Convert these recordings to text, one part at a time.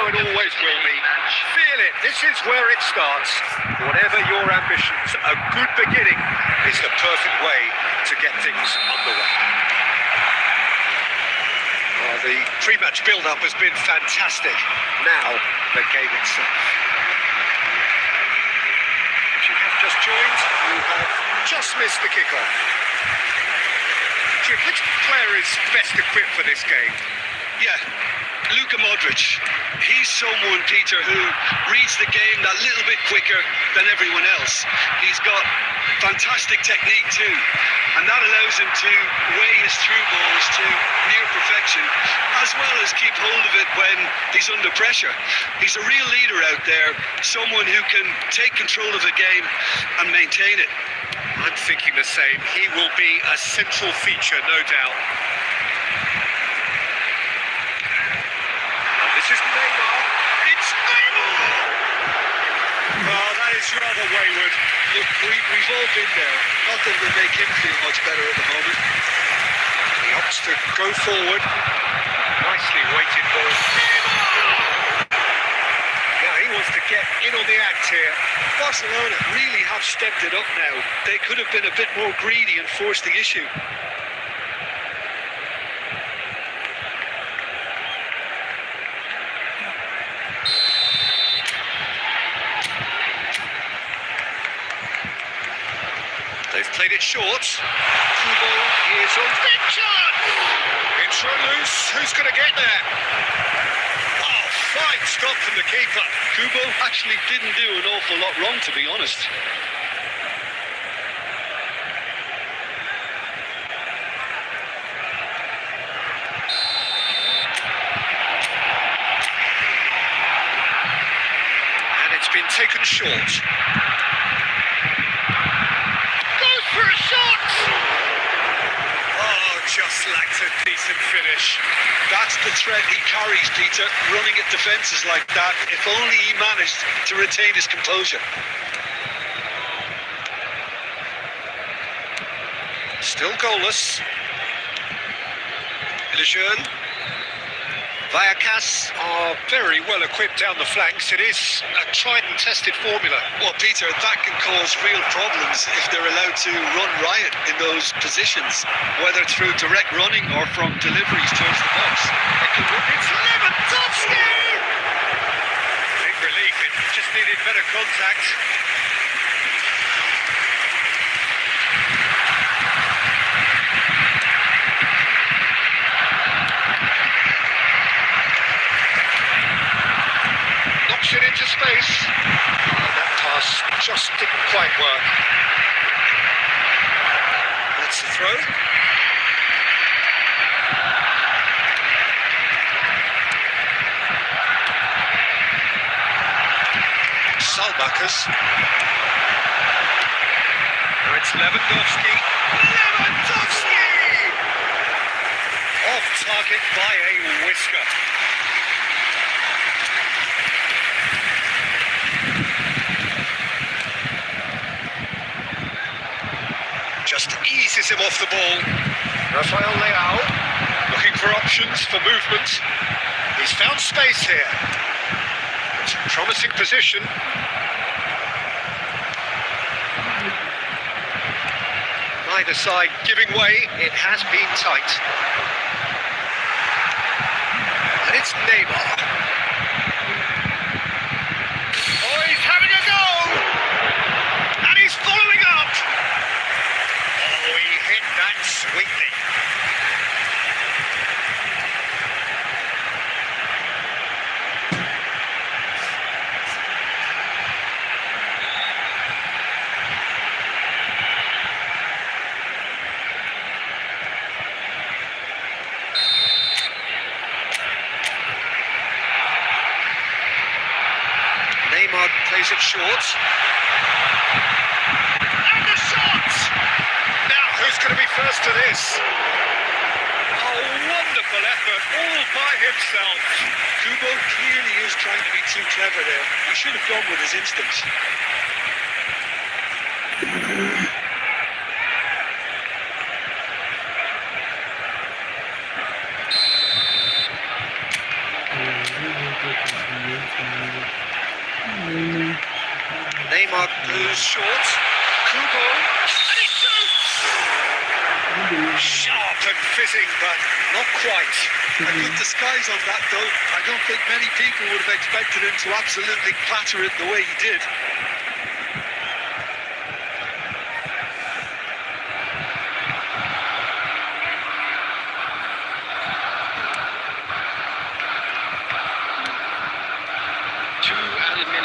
how it always will be. Feel it. This is where it starts. Whatever your ambitions, a good beginning is the perfect way to get things underway. The pre-match build-up has been fantastic. Now, the game itself. If you have just joined, you have just missed the kickoff. Jim, which player is best equipped for this game? Yeah, Luka Modric. He's someone, Peter, who reads the game that little bit quicker than everyone else. He's got fantastic technique too, and that allows him to weigh his through balls to near perfection, as well as keep hold of it when he's under pressure. He's a real leader out there, someone who can take control of the game and maintain it. I'm thinking the same. He will be a central feature, no doubt. This is Neymar. It's Neymar! Oh, that is rather wayward. Look, we've all been there. Nothing will make him feel much better at the moment. He opts to go forward. Nicely weighted ball. Neymar! Yeah, he wants to get in on the act here. Barcelona really have stepped it up now. They could have been a bit more greedy and forced the issue. They've played it short. EFootball is on. Big chance! It's run loose. Who's going to get there? Oh, fine stop from the keeper. Kubo actually didn't do an awful lot wrong, to be honest. And it's been taken short. Just lacks a decent finish. That's the threat he carries, Peter, running at defences like that. If only he managed to retain his composure. Still goalless. Lejeune. Vallecas are very well equipped down the flanks. It is a tried and tested formula. Well, Peter, that can cause real problems if they're allowed to run riot in those positions, whether through direct running or from deliveries towards the box. It's Lewandowski! Big relief, it just needed better contact. It into space. That pass just didn't quite work. That's the throw. Salbakas. Now it's Lewandowski. Lewandowski! Off target by a whisker. Just eases him off the ball. Raul looking for options for movement. He's found space here. It's a promising position. Neither side giving way. It has been tight. And it's Neymar. Oh, he's having a go! And he's following up! Oh, he hit that sweetly. Neymar plays it short. And the shot! Now, who's going to be first to this? Oh, wonderful effort, all by himself. Kubo clearly is trying to be too clever there. He should have gone with his instincts. Palma goes short. Kubo. And he shoots! Sharp and fizzing, but not quite. A good disguise on that, though. I don't think many people would have expected him to absolutely clatter it the way he did.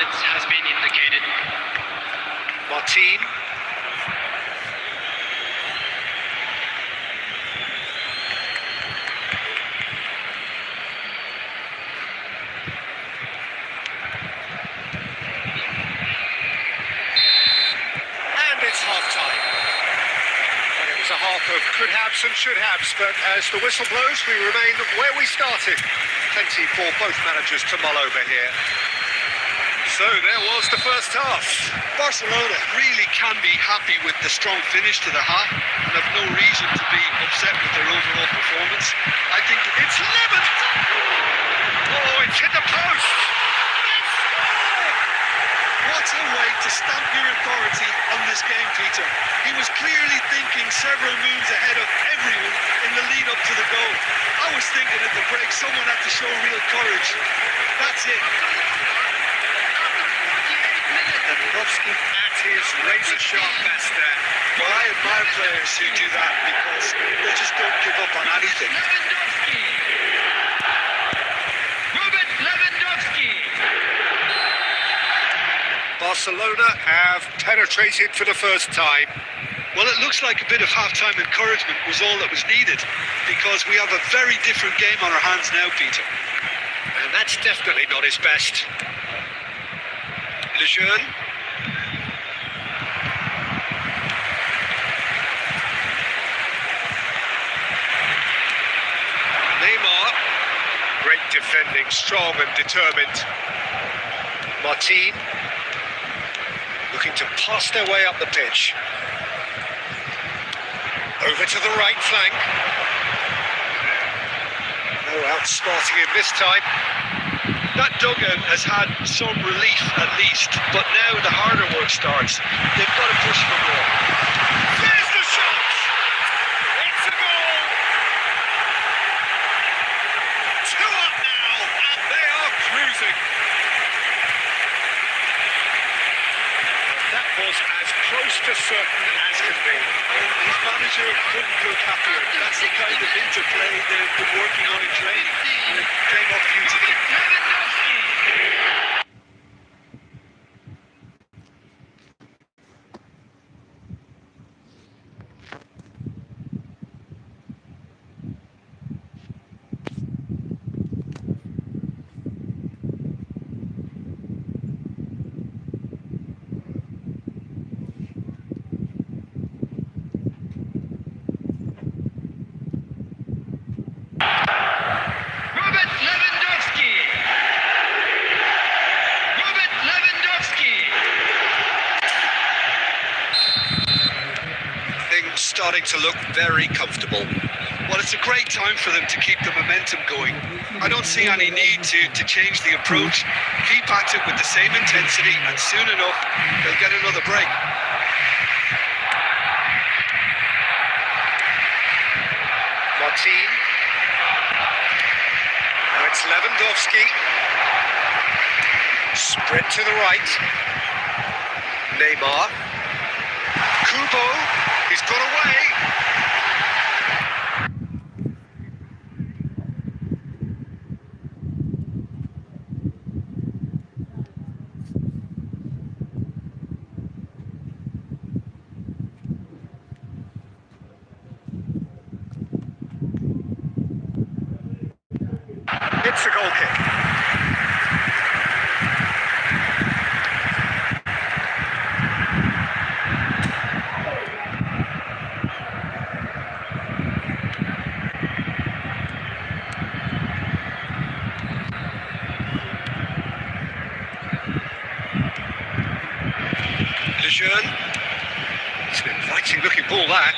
Has been indicated. Martin. And it's half-time. And it was a half of could-haves and should-haves, but as the whistle blows, we remain where we started. Plenty for both managers to mull over here. So there was the first half. Barcelona really can be happy with the strong finish to the half and have no reason to be upset with their overall performance. I think It's Levin! Oh, it's hit the post! what a way to stamp your authority on this game, Peter. He was clearly thinking several moves ahead of everyone in the lead up to the goal. I was thinking at the break someone had to show real courage. That's it. Lewandowski at his razor-sharp best there. Well, I admire players who do that because they just don't give up on anything. Barcelona have penetrated for the first time. Well, it looks like a bit of half-time encouragement was all that was needed because we have a very different game on our hands now, Peter. And that's definitely not his best. Lejeune. Neymar. Great defending, strong and determined. Martin. Looking to pass their way up the pitch. Over to the right flank. No outsmarting him this time. That dugout has had some relief at least, but now the harder work starts. They've got to push for more. There's the shot! It's a goal! 2 up now, and they are cruising. That was as close to certain as can be. His manager couldn't look happier. That's the kind of interplay they've been working on in training, and it came off beautifully. Starting to look very comfortable. Well, it's a great time for them to keep the momentum going. I don't see any need to change the approach. Keep at it with the same intensity, and soon enough, they'll get another break. Martin. Now it's Lewandowski. Spread to the right. Neymar. Kubo. He's got away. It's a goal kick. Lejeune. It's an inviting looking ball, that.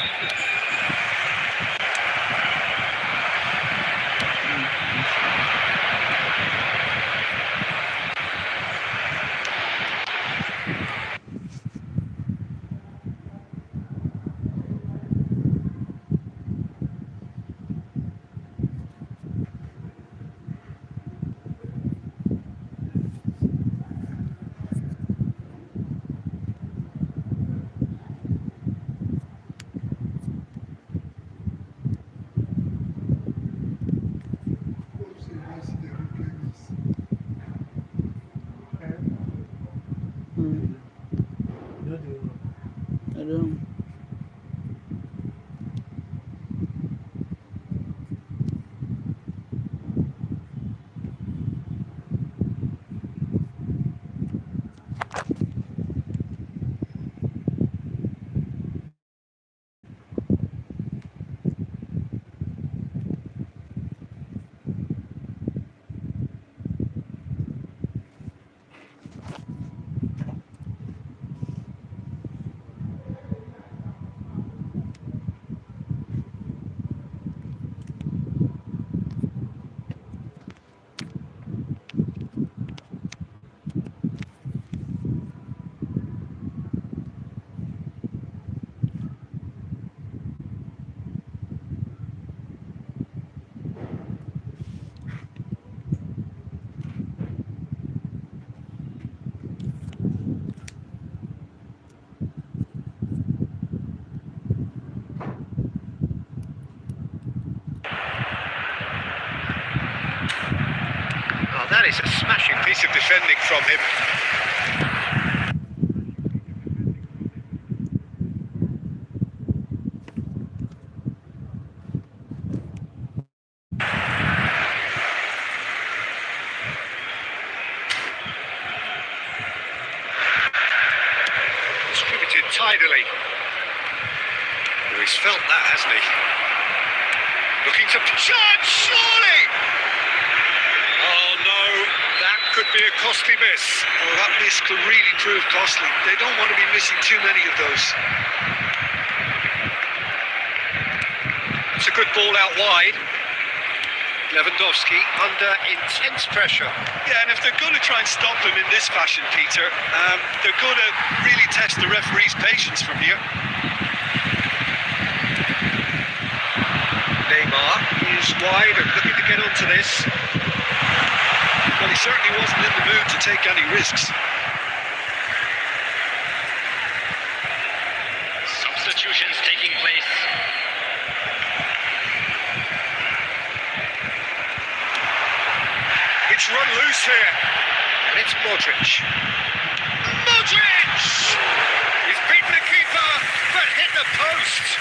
That is a smashing piece of defending from him. Distributed tidily. Oh, he's felt that, hasn't he? Looking to charge, surely! Oh no, that could be a costly miss. Oh, that miss could really prove costly. They don't want to be missing too many of those. It's a good ball out wide. Lewandowski under intense pressure. Yeah, and if they're going to try and stop him in this fashion, Peter, they're going to really test the referee's patience from here. Neymar is wide and looking to get onto this. Well, he certainly wasn't in the mood to take any risks. Substitutions taking place. It's run loose here. And it's Modric. Modric! He's beaten the keeper, but hit the post.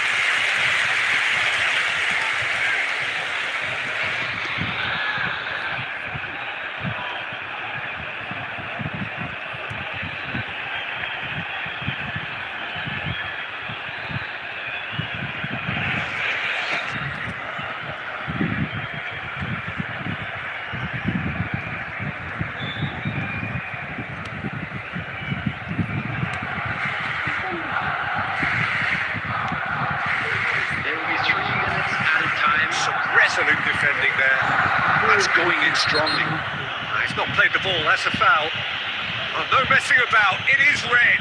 Resolute defending there. That's going in strongly. He's not played the ball, that's a foul. Oh, no messing about, it is red.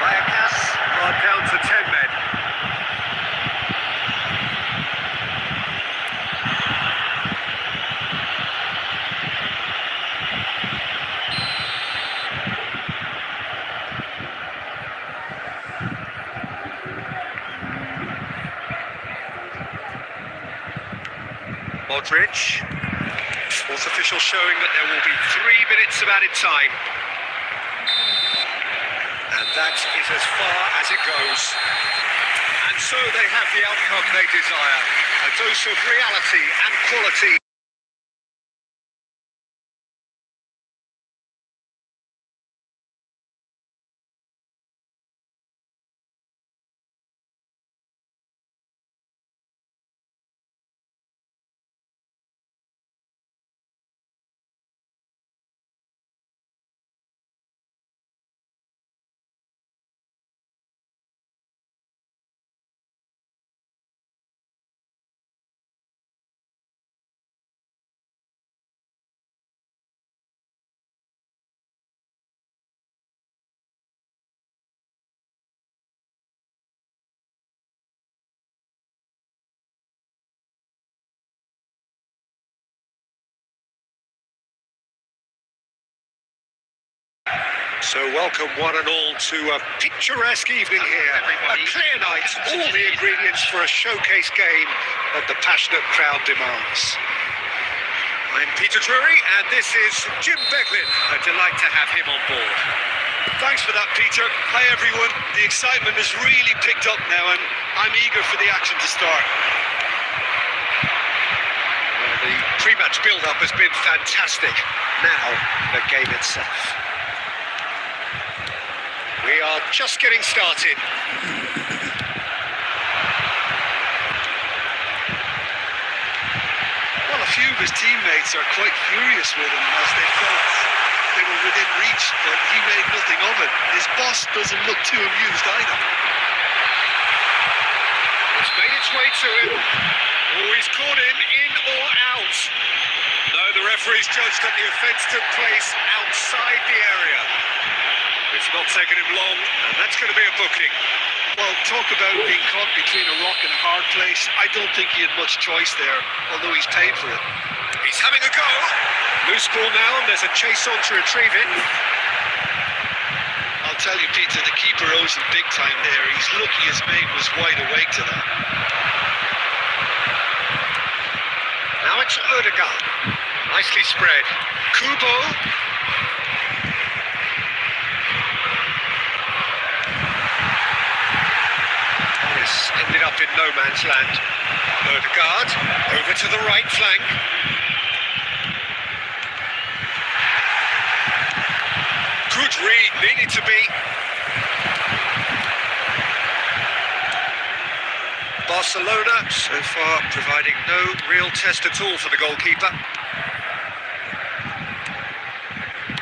Vallecas are down to 10 men. Modric. Sports official showing that there will be 3 minutes of added time. And that is as far as it goes. And so they have the outcome they desire. A dose of reality and quality. So welcome one and all to a picturesque evening here. A clear night, all the ingredients for a showcase game that the passionate crowd demands. I'm Peter Drury and this is Jim Beglin. A delight to have him on board. Thanks for that, Peter. Hi, everyone. The excitement has really picked up now and I'm eager for the action to start. Well, the pre-match build-up has been fantastic. Now, the game itself. We are just getting started. Well, a few of his teammates are quite furious with him as they felt they were within reach, but he made nothing of it. His boss doesn't look too amused either. It's made its way to him. Oh, he's caught him in or out. No, the referee's judged that the offence took place outside the area. It's not taken him long, and that's going to be a booking. Well, talk about being caught between a rock and a hard place. I don't think he had much choice there, although he's paid for it. He's having a go. Loose ball now, and there's a chase on to retrieve it. I'll tell you, Peter, the keeper owes him big time there. He's lucky his mate was wide awake to that. Now it's Odegaard. Nicely spread. Kubo. This ended up in no man's land. Odegaard over to the right flank. Good read, needed to be. Barcelona so far providing no real test at all for the goalkeeper.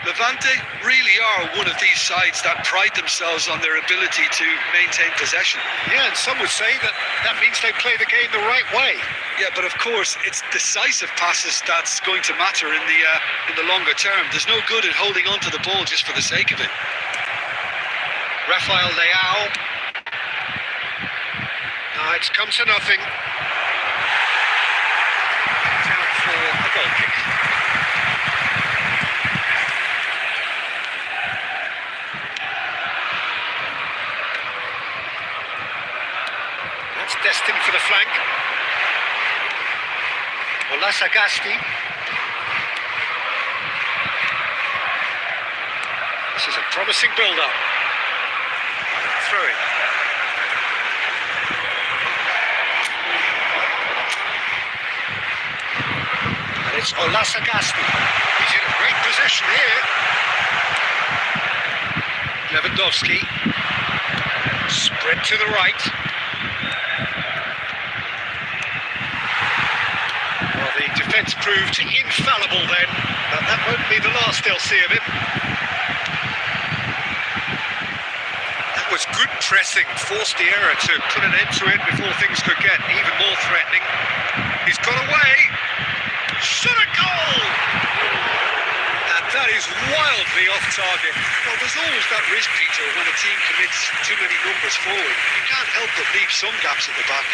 Levante really are one of these sides that pride themselves on their ability to maintain possession. Yeah, and some would say that means they play the game the right way. Yeah, but of course, it's decisive passes that's going to matter in the longer term. There's no good in holding on to the ball just for the sake of it. Rafael Leao. It's come to nothing. Down for a goal kick. That's destined for the flank. Olasagasti. This is a promising build-up. Throwing. And it's Olasagasti. He's in a great position here. Lewandowski. Spread to the right. Well, the defence proved infallible then, but that won't be the last they'll see of him. That was good pressing, forced the error to put an end to it before things could get even more threatening. He's got away. Shot a goal! And that is wildly off target. Well, there's always that risk, Peter, when a team commits too many numbers forward. You can't help but leave some gaps at the back.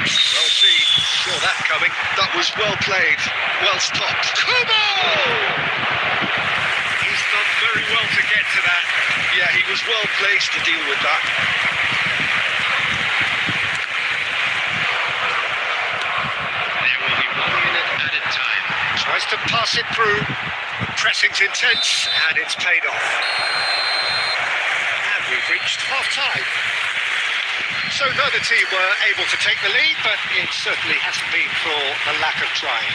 Well seen, saw that coming. That was well played, well stopped. Kubo! He's done very well to get to that. Yeah, he was well placed to deal with that. There will be 1 minute added time. Tries to pass it through. The pressing's intense, and it's paid off. And we've reached half-time. So the other team were able to take the lead, but it certainly hasn't been for the lack of trying.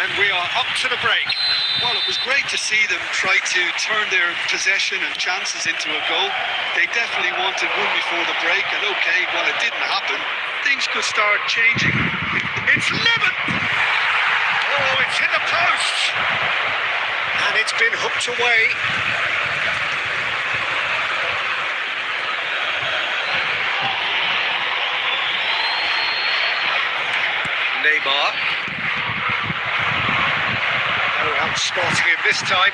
And we are up to the break. Well, it was great to see them try to turn their possession and chances into a goal. They definitely wanted one before the break, and okay, while it didn't happen, things could start changing. It's Levin! Oh, it's in the post! And it's been hooked away. Neymar. No outsmarting him this time.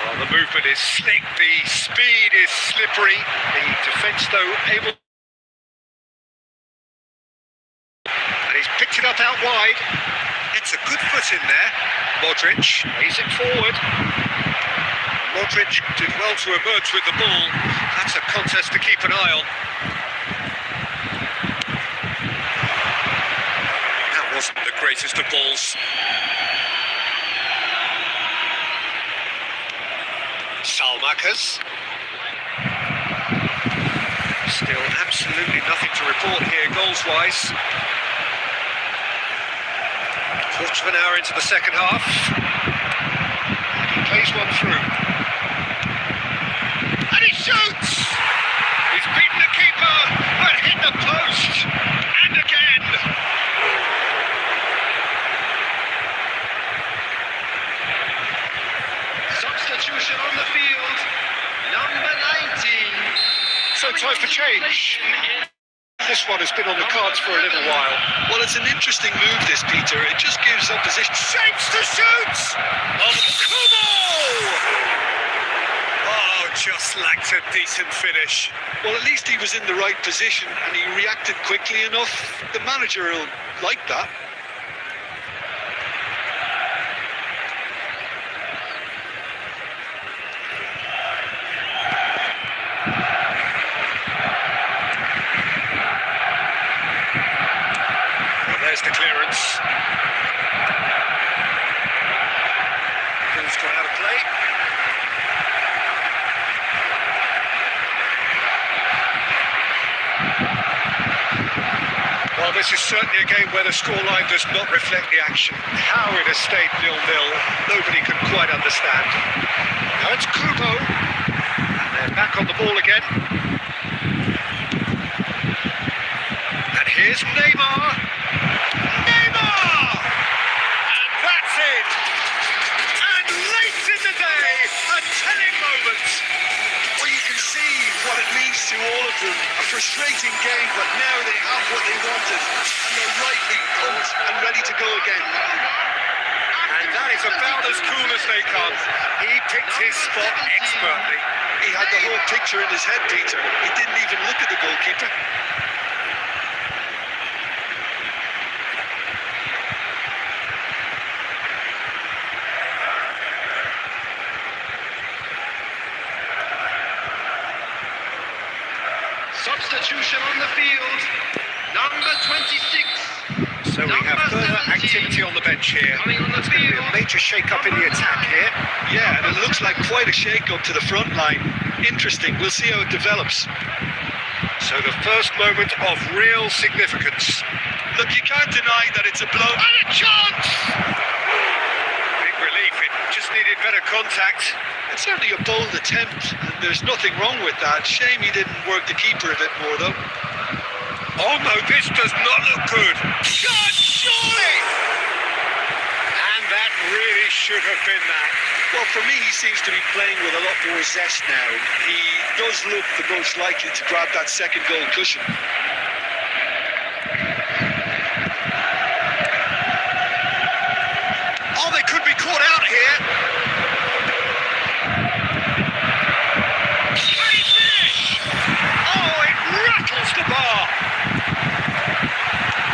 Oh, the movement is slick, the speed is slippery. The defence, though, able. And he's picked it up out wide. It's a good foot in there. Modric plays it forward. Modric did well to emerge with the ball. That's a contest to keep an eye on. Wasn't the greatest of balls. Salmakas. Still absolutely nothing to report here goals-wise. Quarter of an hour into the second half. And he plays one through. And he shoots! He's beaten the keeper, but hit the post. And again. Substitution on the field, number 19. So time for change. This one has been on the cards for a little while. Well, it's an interesting move, this, Peter. It just gives opposition... Shapes to shoot! Oh, Kubo! Oh, just lacked a decent finish. Well, at least he was in the right position and he reacted quickly enough. The manager will like that. this is certainly a game where the scoreline does not reflect the action. How it has stayed 0-0, nobody can quite understand. Now it's Kubo, and they're back on the ball again. And here's Neymar. Neymar! And that's it! And late in the day, a telling moment. Well, you can see what it means to all of them. A frustrating game, but now they have what they wanted. And they're rightly pumped and ready to go again. And that is about as cool as they come. He picked his spot expertly. He had the whole picture in his head, Peter. He didn't even look at the goalkeeper. Substitution on the field. Number 26. So we have further activity on the bench here. Coming on the There's going to be a field. major shake-up in the attack here. Yeah, and it looks like quite a shake-up to the front line. Interesting. We'll see how it develops. So the first moment of real significance. Look, you can't deny that it's a blow. And a chance! Big relief, it just needed better contact. It's certainly a bold attempt, and there's nothing wrong with that. Shame he didn't work the keeper a bit more, though. Oh no, this does not look good. God, surely! And that really should have been that. Well, for me, he seems to be playing with a lot more zest now. He does look the most likely to grab that second goal cushion. Oh, they could be caught out here. Great finish! Oh, it rattles the bar.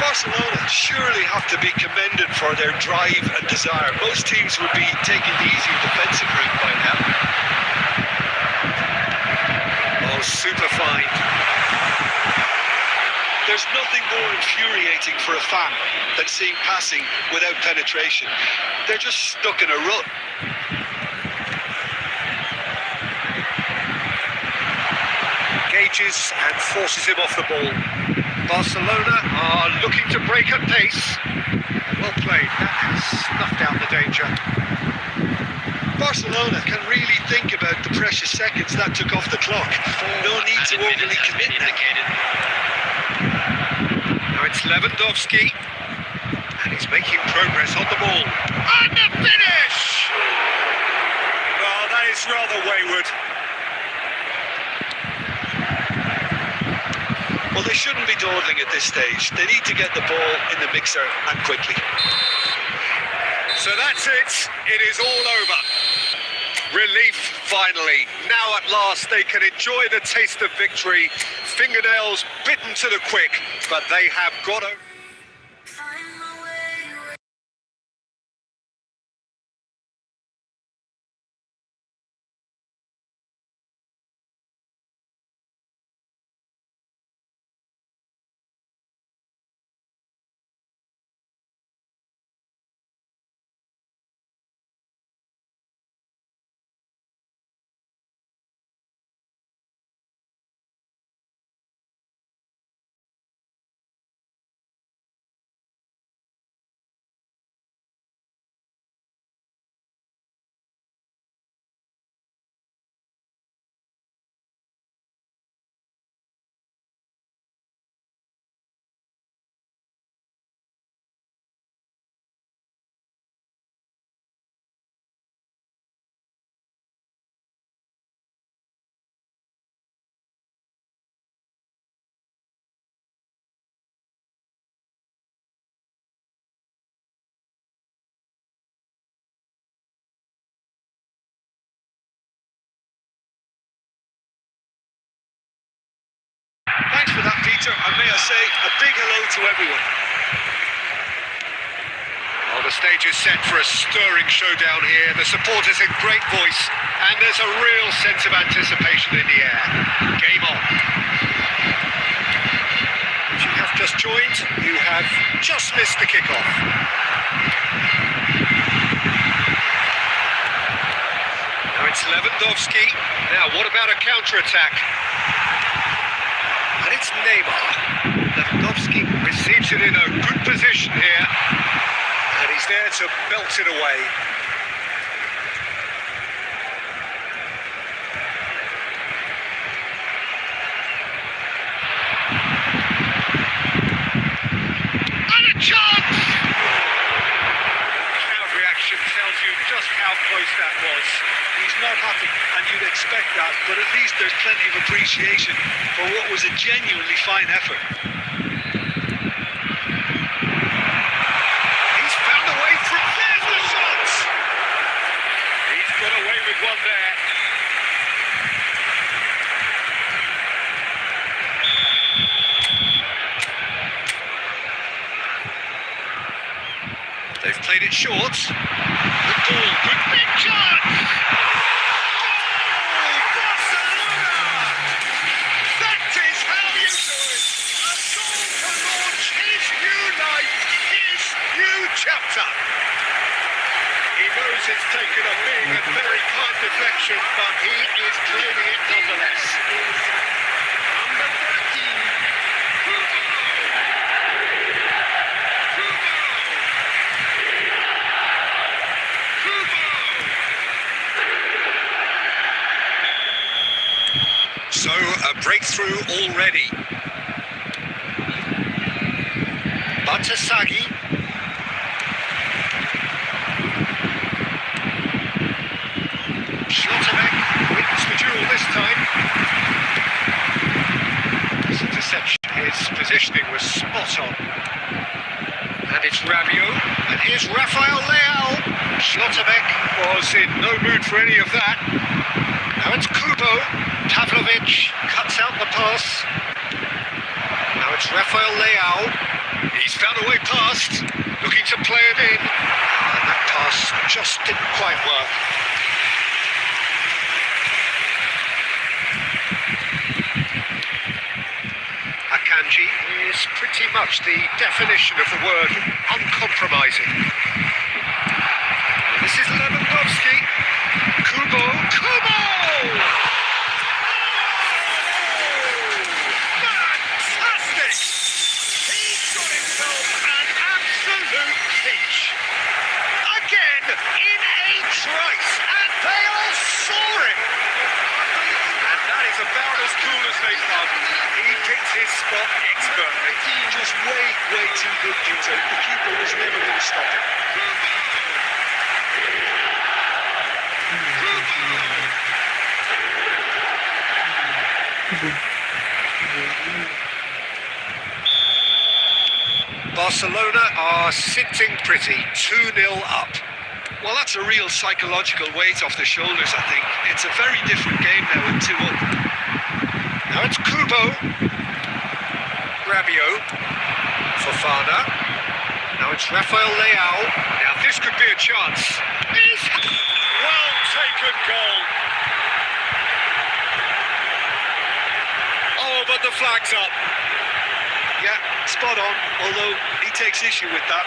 Barcelona surely have to be commended for their drive and desire. Most teams would be taking the easier defensive route by now. Oh, super fine. There's nothing more infuriating for a fan than seeing passing without penetration. They're just stuck in a rut. Gauges and forces him off the ball. Barcelona are looking to break at pace. Well played, that has snuffed out the danger. Barcelona can really think about the precious seconds that took off the clock. No need to overly commit now. Now it's Lewandowski, and he's making progress on the ball. And the finish! Well, that is rather wayward. Well, they shouldn't be dawdling at this stage. They need to get the ball in the mixer and quickly. So that's it. It is all over. Relief, finally. Now at last they can enjoy the taste of victory. Fingernails bitten to the quick, but they have got over. Thanks for that, Peter, and may I say a big hello to everyone. Well, the stage is set for a stirring showdown here. The supporters in great voice, and there's a real sense of anticipation in the air. Game on. If you have just joined, you have just missed the kickoff. Now it's Lewandowski. Now, what about a counter-attack? And it's Neymar. Lewandowski receives it in a good position here, and he's there to belt it away. And a chance! Crowd reaction tells you just how close that was. He's not happy, and you'd expect that, but at least there's plenty of appreciation for what was a genuinely fine effort. He's found a way through. There's the shot! He's got away with one there. They've played it short. Good ball, good big chance! Goal, Barcelona! That is how you do it! A goal to launch his new life, his new chapter. He knows it's taken a big and very hard deflection, but he is clearing it nonetheless. Number 13. So, a breakthrough already. Batasagi. Schlotterbeck wins the duel this time. His interception, his positioning was spot on. And it's Rabiot, and here's Rafael Leao. Schlotterbeck was in no mood for any of that. Now it's Kubo. Pavlovic cuts out the pass. Now it's Rafael Leao. He's found a way past, looking to play it in. And that pass just didn't quite work. Akanji is pretty much the definition of the word uncompromising. And this is Lewandowski. Kubo. Fantastic! He's got himself an absolute peach. Again, in a trice, and they are soaring. And that is about as cool as they come. He picked his spot expertly. Just way too good, Peter. The keeper was never going to stop him. Barcelona are sitting pretty, 2-0 up. Well, that's a real psychological weight off the shoulders, I think. It's a very different game now with 2 up. Now it's Kubo. Rabiot. Fofana. Now it's Rafael Leao. Now this could be a chance. Well taken goal. Oh, but the flag's up. Yeah, spot on, although he takes issue with that.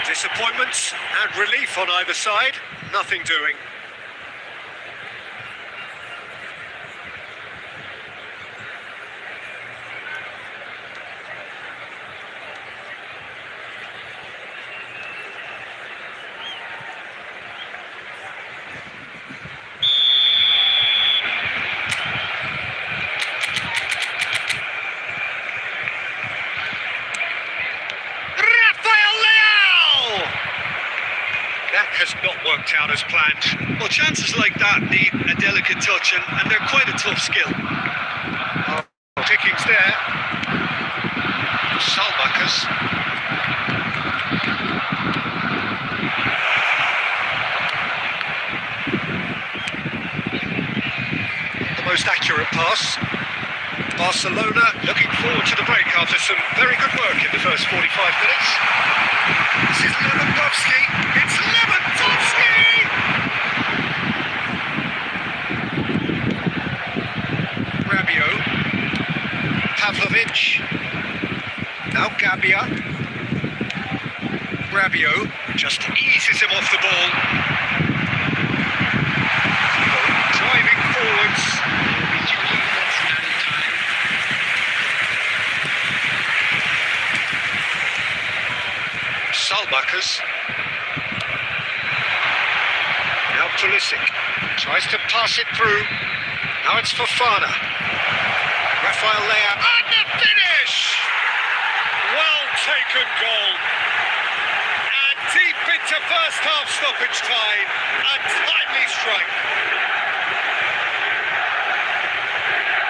Disappointment and relief on either side. Nothing doing. Has not worked out as planned. Well, chances like that need a delicate touch, and they're quite a tough skill. Pickings there. Salmakers. The most accurate pass. Barcelona looking forward to the break after some very good work in the first 45 minutes. This is Lewandowski. It's Lewandowski! Rabiot. Pavlovic. Now Gabia. Rabiot just eases him off the ball. Driving forwards. Salmakers. Now Pulisic tries to pass it through. Now it's Fofana. Rafael Leao. And the finish! Well taken goal. And deep into first half stoppage time. A timely strike.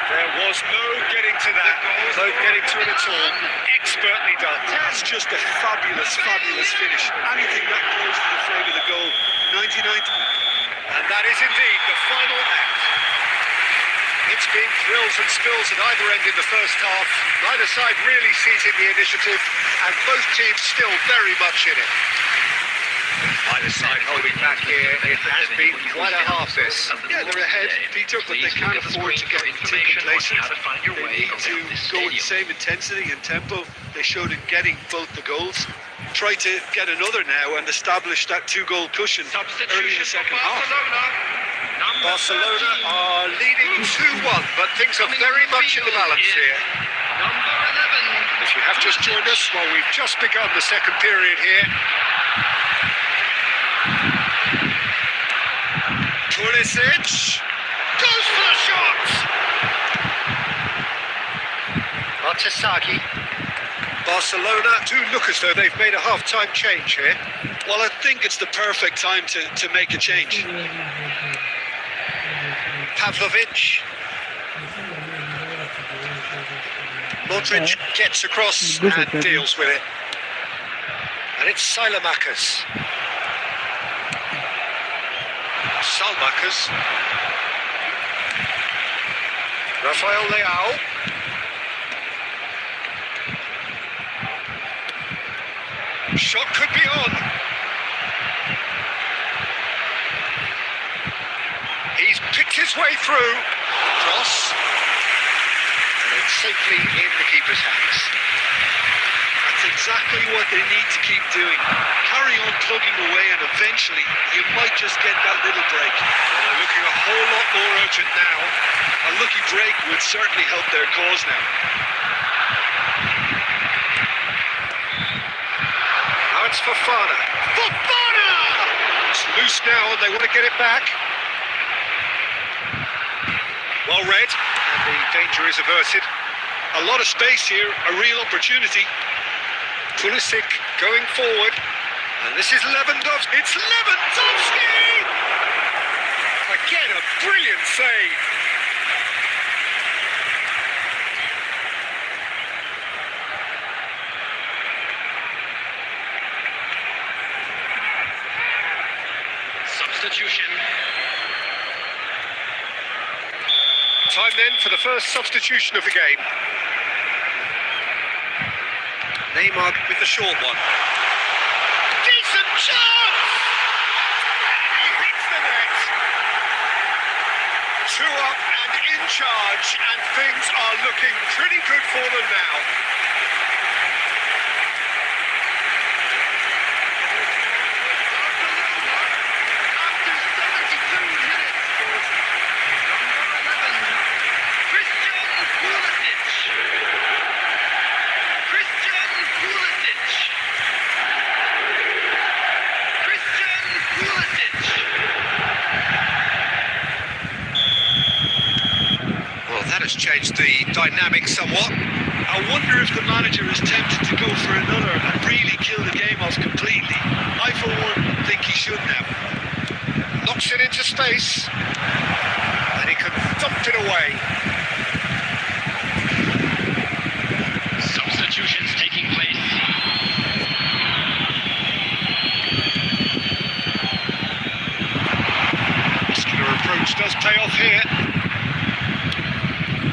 There was no getting to that. No getting to it at all. Expertly done. That's just a fabulous, fabulous finish. Anything that close to the frame of the goal. 99th. And that is indeed the final act. It's been thrills and spills at either end in the first half. Neither side really seizing the initiative, and both teams still very much in it. Either side holding back here. It has been quite a half this. Yeah, they're ahead, Peter, but they can't afford to get too complacent. They need to go with the same intensity and tempo they showed in getting both the goals. Try to get another now and establish that two-goal cushion early in the second half. Barcelona are leading 2-1, but things are very much in the balance here. If you have just joined us, well, we've just begun the second period here. Pulisic goes for the shot! Artasaki. Barcelona do look as though they've made a half-time change here. Well, I think it's the perfect time to make a change. Pavlovic. Modric gets across and deals with it. And it's Salmakers. Salmakers. Rafael Leao. Shot could be on. He's picked his way through. Cross. And it's safely in the keeper's hands. That's exactly what they need to keep doing. Carry on plugging away and eventually you might just get that little break. Well, they're looking a whole lot more urgent now. A lucky break would certainly help their cause now. Now it's Fofana. Fofana! It's loose now and they want to get it back. Well read, and the danger is averted. A lot of space here, a real opportunity. Pulisic going forward, and this is Lewandowski. It's Lewandowski! Again, a brilliant save. Substitution. Time then for the first substitution of the game. Neymar with the short one. Decent chance! And he hits the net. 2 up and in charge, and things are looking pretty good for them now. Changed the dynamic somewhat. I wonder if the manager is tempted to go for another and really kill the game off completely. I, for one, think he should now. Knocks it into space, and he can thump it away. Substitutions taking place. Muscular approach does pay off here.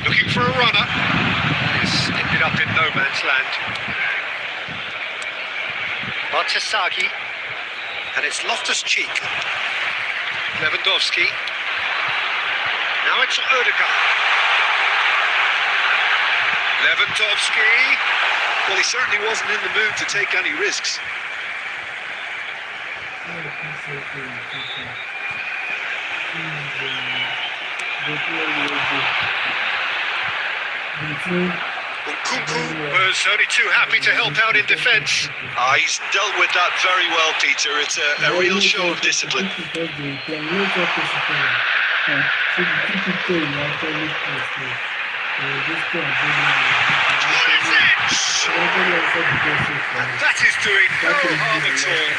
Looking for a runner. He's ended up in no man's land. Artasaki. And it's Loftus-Cheek. Lewandowski. Now it's Odegaard. Lewandowski. Well, he certainly wasn't in the mood to take any risks. Nkunku was only too happy to help out in defence. He's dealt with that very well, Peter. It's a real show of discipline. That is doing no harm at all.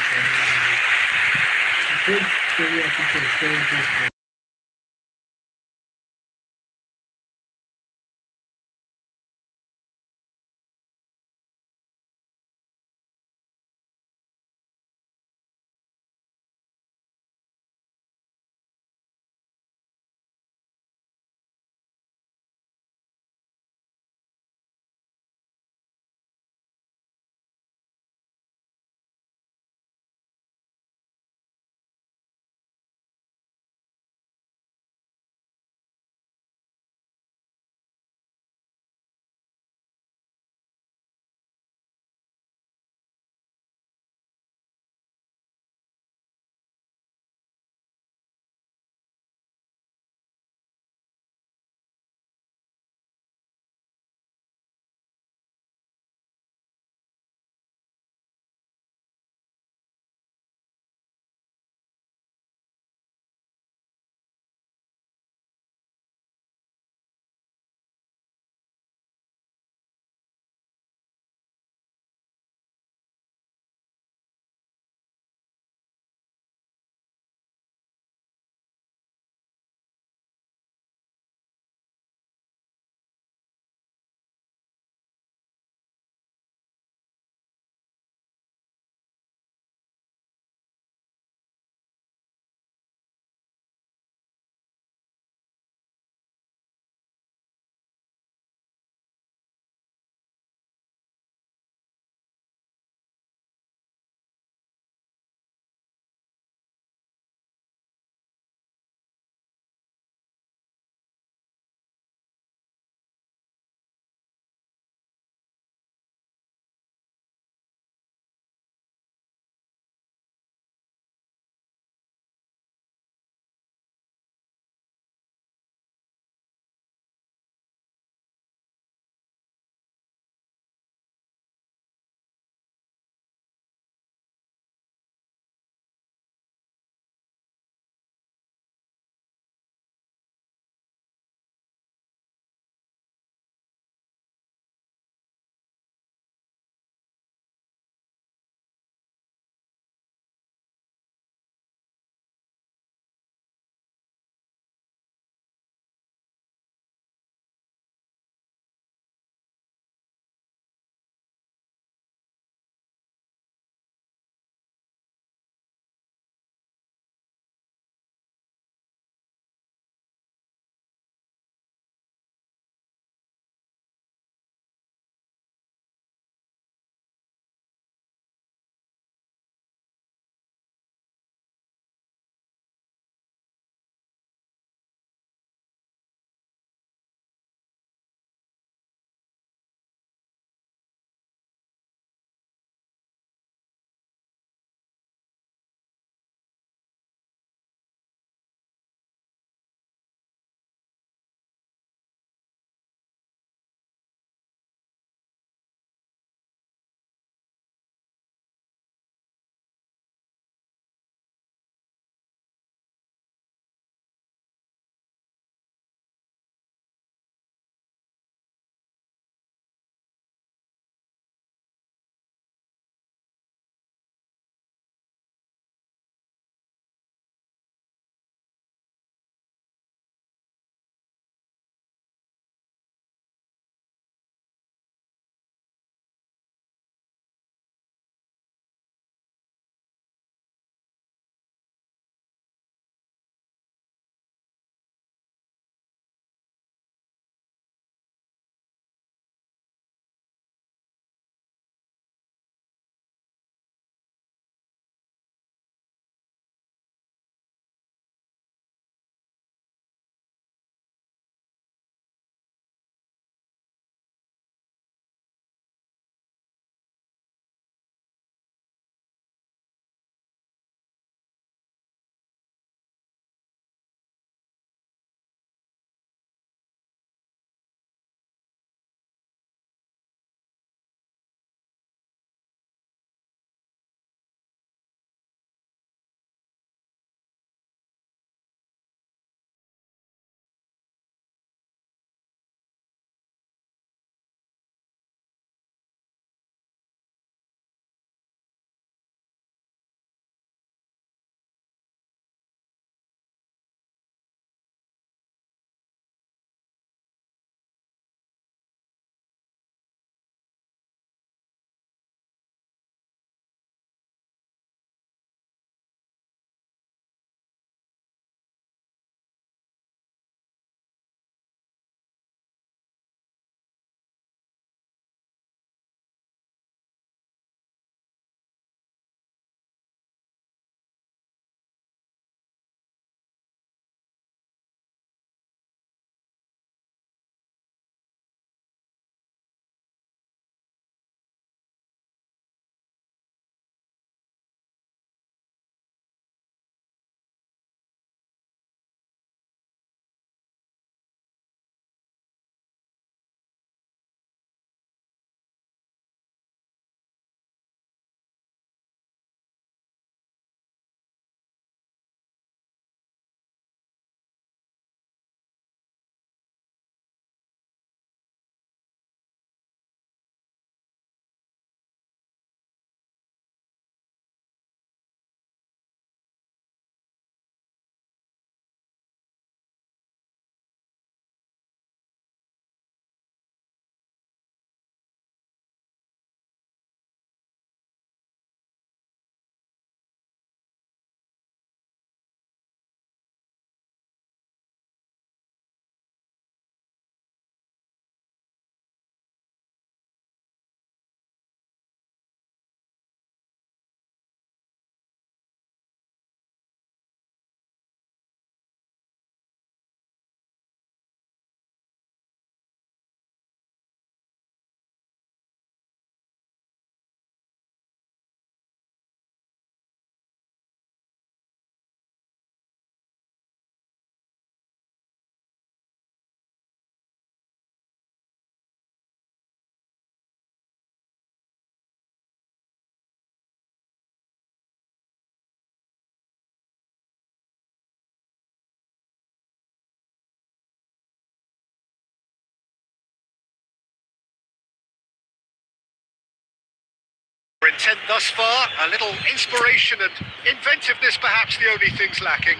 intent thus far, a little inspiration and inventiveness perhaps the only things lacking.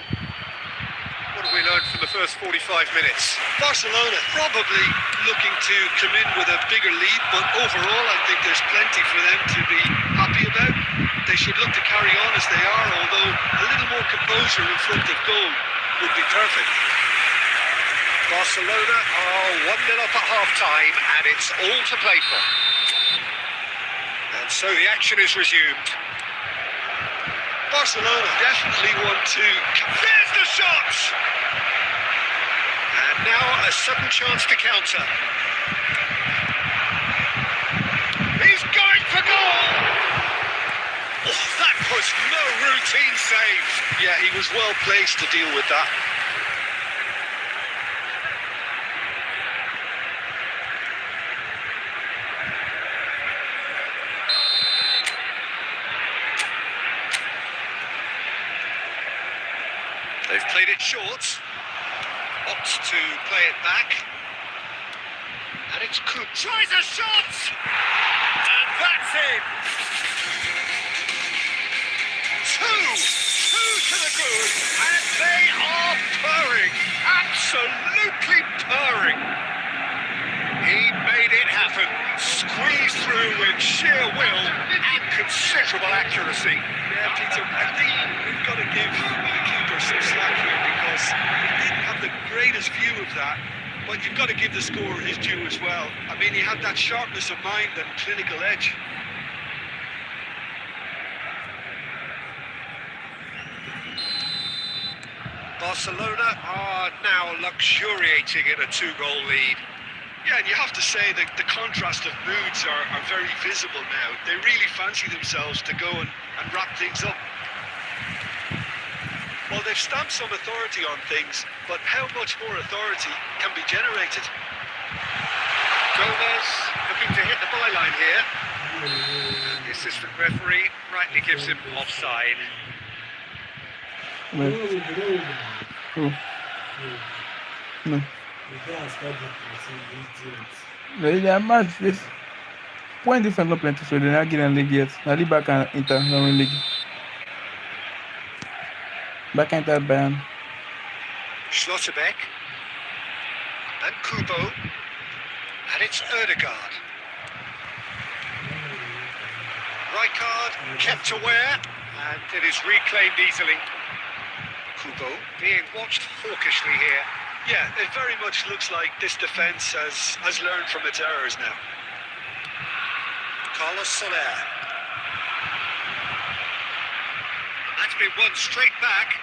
What have we learned from the first 45 minutes? Barcelona probably looking to come in with a bigger lead, but overall I think there's plenty for them to be happy about. They should look to carry on as they are, although a little more composure in front of goal would be perfect. Barcelona are 1-0 up at half-time, and it's all to play for. And so the action is resumed. Barcelona definitely want to... There's the shot! And now a sudden chance to counter. He's going for goal! Oh, that was no routine save. Yeah, he was well placed to deal with that. They've played it short, opts to play it back, and it's Coop. Tries a shot! And that's it! Two to the good, and they are purring, absolutely purring. He made it happen, squeezed through with sheer will and considerable accuracy. Yeah, Peter, I think we've got to give the keeper some slack here because he didn't have the greatest view of that, but you've got to give the scorer his due as well. I mean, he had that sharpness of mind and clinical edge. Barcelona are now luxuriating in a 2-goal lead. Yeah, and you have to say that the contrast of moods are very visible now. They really fancy themselves to go and wrap things up. Well, they've stamped some authority on things, but how much more authority can be generated? Gomez looking to hit the byline here. And the assistant referee rightly gives him offside. No. They are match this point different no plenty, so they're not getting league yet. Now the back and Inter no league. Back Inter Bayern. Schlotterbeck and Kubo, and it's Ødegaard. Rijkaard kept aware, and it is reclaimed easily. Kubo being watched hawkishly here. Yeah, it very much looks like this defence has learned from its errors now. Carlos Soler. That's been won straight back.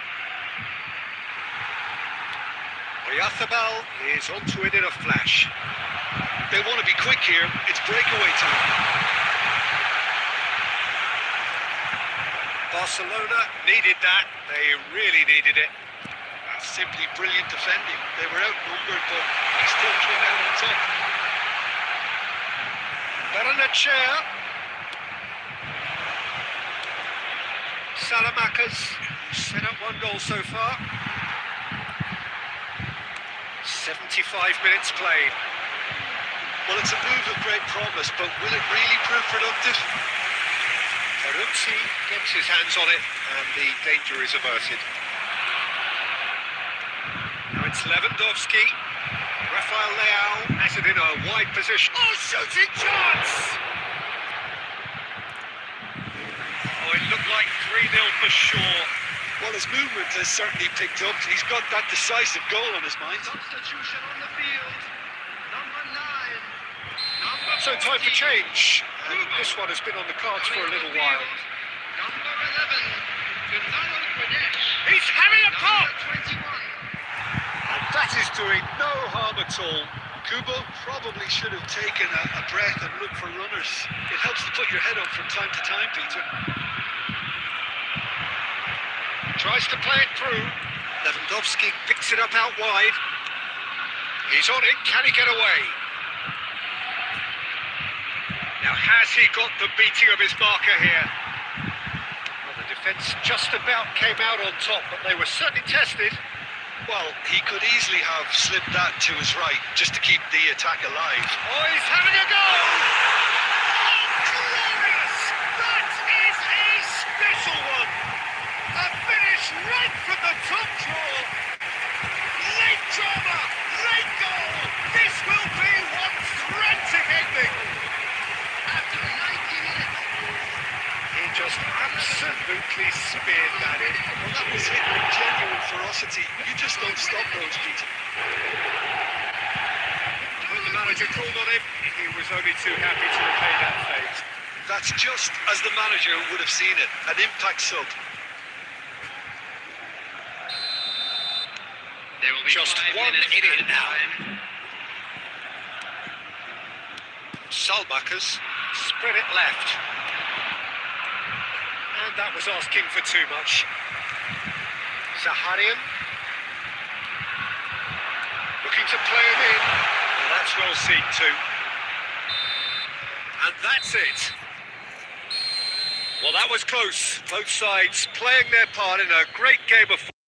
Oyarzabal is onto it in a flash. They want to be quick here. It's breakaway time. Barcelona needed that. They really needed it. Simply brilliant defending. They were outnumbered, but he still came out on top. Berenetxea. Salamanca's set up 1 goal so far. 75 minutes played. Well, it's a move of great promise, but will it really prove productive? Peruzzi gets his hands on it, and the danger is averted. Now it's Lewandowski. Rafael Leao has it in a wide position. Oh, shooting chance! Oh, it looked like 3-0 for sure. Well, his movement has certainly picked up. He's got that decisive goal on his mind. Substitution on the field. Number 9. So time for change. And this one has been on the cards for a little while. Number 11. Gonzalo Guedes. He's having a pop! Number 21. And that is doing no harm at all. Kubo probably should have taken a breath and looked for runners. It helps to put your head up from time to time, Peter. Tries to play it through. Lewandowski picks it up out wide. He's on it. Can he get away? Now, has he got the beating of his marker here? Well, the defence just about came out on top, but they were certainly tested. Well, he could easily have slipped that to his right just to keep the attack alive. Oh, he's having a go! Oh, glorious! That just absolutely speared that in. Well, that was hit with genuine ferocity. You just don't stop those, Peter. When the manager called on him, he was only too happy to repay that fate. That's just as the manager would have seen it, an impact sub. There will be Just 5 1 minutes in it added now. time. Salmakers spread it left. And that was asking for too much. Zaharian. Looking to play him in. Well, that's well seen too. And that's it. Well, that was close. Both sides playing their part in a great game of football.